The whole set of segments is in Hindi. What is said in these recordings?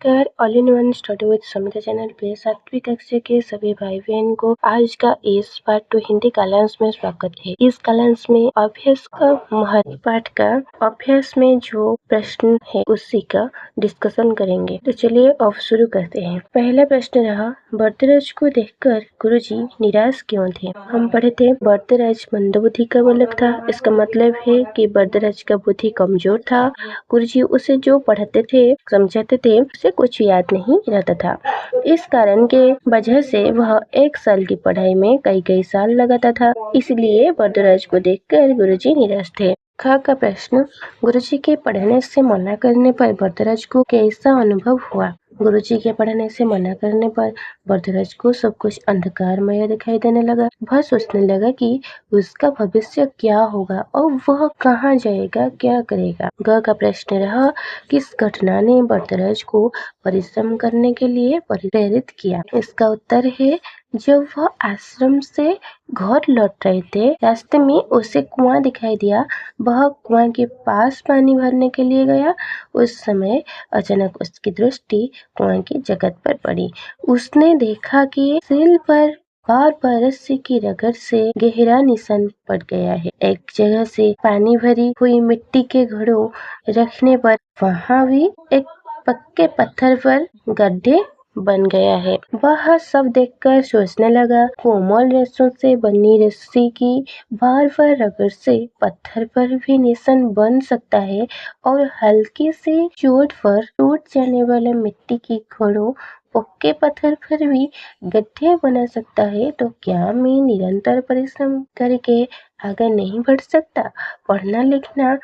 नमस्कार, all in one study with Samita channel पे 7वीं कक्षा के सभी भाई बहन को आज का इस पार्ट 2 हिंदी कालांश में स्वागत है। इस कालांश में अभ्यास का महत्व पाठ का अभ्यास में जो प्रश्न है उसी का डिस्कशन करेंगे। तो चलिए अब शुरू करते हैं। पहला प्रश्न रहा, बर्दराज को देखकर गुरुजी निराश क्यों थे? हम पढ़े थे बर्दराज मंदबुद्धि का बालक था। इसका मतलब है कि बर्दराज का बुद्धि कमजोर था। गुरुजी उसे जो पढ़ाते थे समझाते थे उसे कुछ याद नहीं रहता था। इस कारण के वजह से वह 1 साल की पढ़ाई में कई साल लगाता था। इसलिए बर्दराज को देखकर गुरुजी निराश थे। ख का प्रश्न, गुरुजी के पढ़ने से मना करने पर बर्दराज को कैसा अनुभव हुआ? गुरुजी के पढ़ने से मना करने पर बर्दराज को सब कुछ अंधकारमय दिखाई देने लगा। वह सोचने लगा कि उसका भविष्य क्या होगा और वह कहाँ जाएगा, क्या करेगा। ग का प्रश्न रहा, किस घटना ने बर्दराज को परिश्रम करने के लिए प्रेरित किया? इसका उत्तर है, जब वह आश्रम से घर लौट रहे थे, रास्ते में उसे कुआं दिखाई दिया। वह कुआं के पास पानी भरने के लिए गया। उस समय अचानक उसकी दृष्टि कुआं की जगत पर पड़ी। उसने देखा कि सिल पर बार रस्सी की रगड़ से गहरा निशान पड़ गया है। एक जगह से पानी भरी हुई मिट्टी के घड़ों रखने पर वहाँ भी एक पक्के पत्थर पर गड्ढे बन गया है। वह सब देखकर सोचने लगा, कोमल रेशों से बनी रस्सी की बार रगड़ से पत्थर पर भी निशान बन सकता है और हल्की सी चोट पर टूट जाने वाले मिट्टी की घड़ों पक्के पत्थर पर भी गड्ढे बना सकता है। तो क्या मैं निरंतर परिश्रम करके आगे नहीं बढ़ सकता? पढ़ना लिखना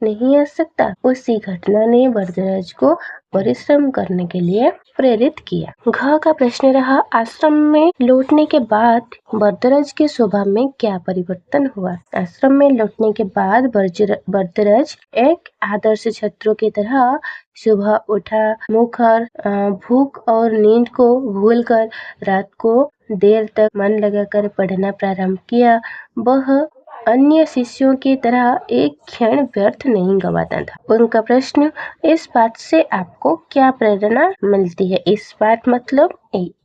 नहीं आ सकता? उसी घटना ने बर्दराज को परिश्रम करने के लिए प्रेरित किया। घ का प्रश्न रहा, आश्रम में लौटने के बाद बर्दराज के स्वभाव में क्या परिवर्तन हुआ? आश्रम में लौटने के बाद बर्दराज एक आदर्श छात्रों की तरह सुबह उठा, मुखर भूख और नींद को भूलकर रात को देर तक मन लगाकर पढ़ना प्रारंभ किया। वह अन्य शिष्यों की तरह एक क्षण व्यर्थ नहीं गवाता था। उनका प्रश्न, इस पाठ से आपको क्या प्रेरणा मिलती है? इस पाठ मतलब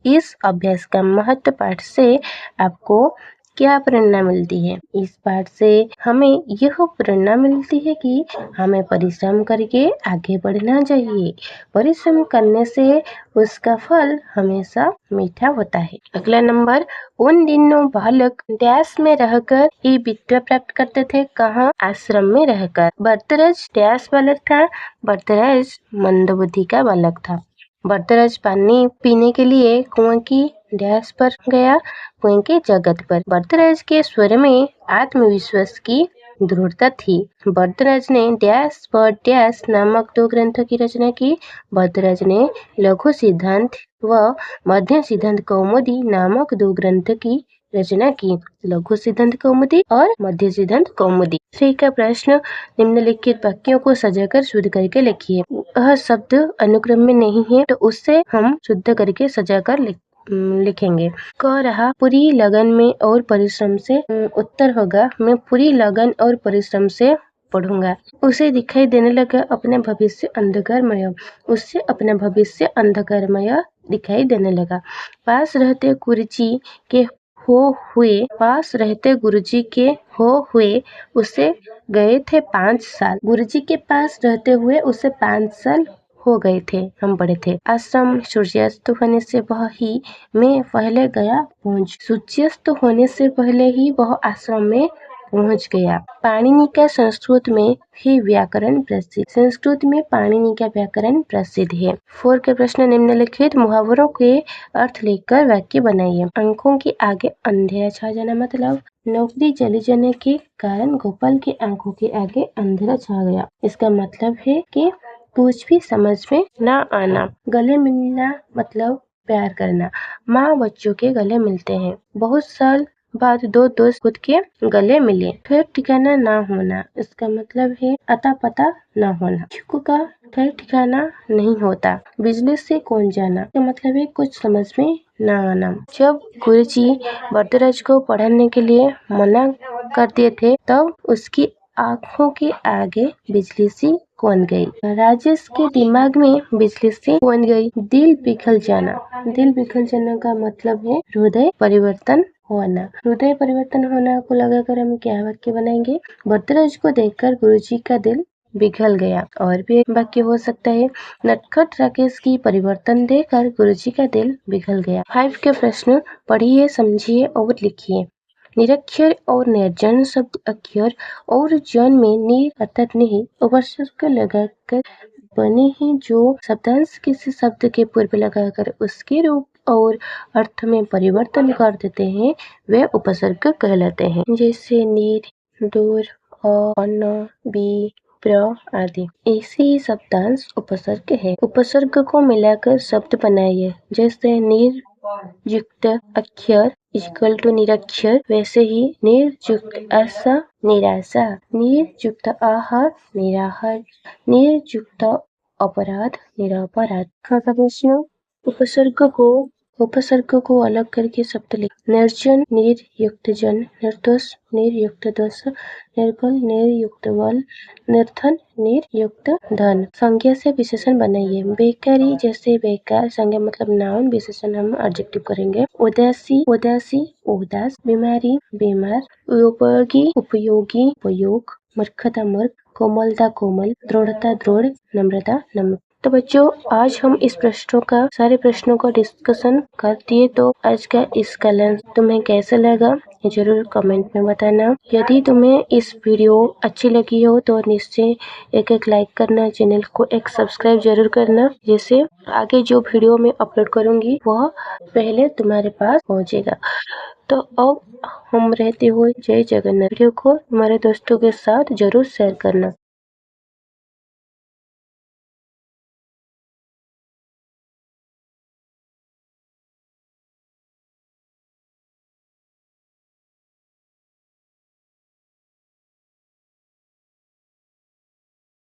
इस अभ्यास का महत्व पाठ से आपको क्या प्रेरणा मिलती है? इस पाठ से हमें यह प्रेरणा मिलती है कि हमें परिश्रम करके आगे बढ़ना चाहिए। परिश्रम करने से उसका फल हमेशा मीठा होता है। अगला नंबर, उन दिनों बालक डैश में रहकर ही विद्या प्राप्त करते थे। कहाँ? आश्रम में रहकर। बर्दराज डैश बालक था? बर्दराज मंदबुद्धि का बालक था। बर्दराज पानी पीने के लिए कुआं की डैश पर गया, कुएं की जगत पर। बर्दराज के स्वर में आत्मविश्वास की दृढ़ता थी। बर्दराज ने डैश पर डैश नामक 2 ग्रंथों की रचना की। बर्दराज ने लघु सिद्धांत व मध्य सिद्धांत कौमुदी नामक 2 ग्रंथ की रचना की। लघु सिद्धांत कौमुदी और मध्य सिद्धांत कौमुदी। 3 का प्रश्न, निम्नलिखित वाक्यों को सजाकर शुद्ध करके लिखिए। वह शब्द अनुक्रम में नहीं है तो उससे हम शुद्ध करके सजाकर लिखेंगे। कह रहा, पूरी लगन में और परिश्रम से। उत्तर होगा, मैं पूरी लगन और परिश्रम से पढ़ूंगा। उसे दिखाई देने लगा अपने भविष्य अंधकारमय। उससे अपना भविष्य अंधकारमय दिखाई देने लगा। पास रहते गुरुजी के हो हुए उसे गए थे 5 साल। गुरुजी के पास रहते हुए उसे 5 साल हो गए थे। हम पढ़े थे, आश्रम सूर्यास्त होने से सूर्यास्त होने से पहले ही वह आश्रम में पहुंच गया। पाणिनि का संस्कृत में ही व्याकरण प्रसिद्ध। संस्कृत में पाणिनि का व्याकरण प्रसिद्ध है। 4 के प्रश्न, निम्नलिखित मुहावरों के अर्थ लेकर वाक्य बनाइए। आंखों के आगे अंधेरा छा जाना मतलब नौकरी चले जाने के कारण गोपाल की आंखों के आगे अंधेरा छा गया। इसका मतलब है कि कुछ भी समझ में ना आना। गले मिलना मतलब प्यार करना। माँ बच्चों के गले मिलते हैं। बहुत साल बाद 2 दोस्त खुद के गले मिले। ठिकाना ठिकाना ना होना, इसका मतलब है अता पता ना होना। चिक्कू का ठिकाना ठिकाना नहीं होता। बिजली से कौन जाना, इसका मतलब है कुछ समझ में ना आना। जब गुरुजी बर्दराज को पढ़ाने के लिए मना कर दिए थे तब उसकी आंखों के आगे बिजली सी कौन गई। राजेश के दिमाग में बिजली से कौन गई। दिल पिघल जाना। दिल पिघल जाना का मतलब है हृदय परिवर्तन होना। हृदय परिवर्तन होना को लगाकर हम क्या वाक्य बनाएंगे। वरदराज को देखकर गुरुजी का दिल पिघल गया। और भी एक वाक्य हो सकता है, नटखट राकेश की परिवर्तन देखकर गुरुजी का दिल पिघल गया। 5 के प्रश्न पढ़िए, समझिए और लिखिए। निरक्षर और निर्जन शब्द अक्षर और जन में नीर अर्थात नहीं उपसर्ग लगाकर बने हैं। जो शब्दांश किसी शब्द के पूर्व लगाकर उसके रूप और अर्थ में परिवर्तन कर देते हैं वे उपसर्ग कहलाते हैं। जैसे नीर, दूर, अन्न, बी, प्र आदि। ऐसे ही शब्दांश उपसर्ग है। उपसर्ग को मिलाकर शब्द बनाइए। जैसे नीर युक्त अक्षर इक्वल टू निरक्षर, वैसे ही नीर युक्त आशा निराशा, नीर युक्त आहार निराहार, नीर युक्त अपराध निरपराध। प्रश्न, उपसर्ग को अलग करके शब्द लिख। निर्जन नीर युक्त जन, निर्दोष नीर युक्त दोष, निर्बल नीर युक्त बल, निर्धन नीर युक्त धन। संज्ञा से विशेषण बनाइए। बेकारी जैसे बेकार संज्ञा मतलब नाउन, विशेषण हम एडजेक्टिव करेंगे। उदासी उदासी उदास, बीमारी बीमार, उपयोगी उपयोगी उपयोग, मूर्खता मूर्ख, कोमलता कोमल, दृढ़ता दृढ़, नम्रता नम्र। तो बच्चों आज हम इस प्रश्नों का सारे प्रश्नों का डिस्कशन कर दिए। तो आज का इस कलन तुम्हें कैसा लगा ये जरूर कमेंट में बताना। यदि तुम्हें इस वीडियो अच्छी लगी हो तो निश्चय एक लाइक करना, चैनल को एक सब्सक्राइब जरूर करना, जिससे आगे जो वीडियो मैं अपलोड करूंगी वह पहले तुम्हारे पास पहुंचेगा। तो अब हम रहते हुए जय जगन्नाथ वीडियो को हमारे दोस्तों के साथ जरूर शेयर करना।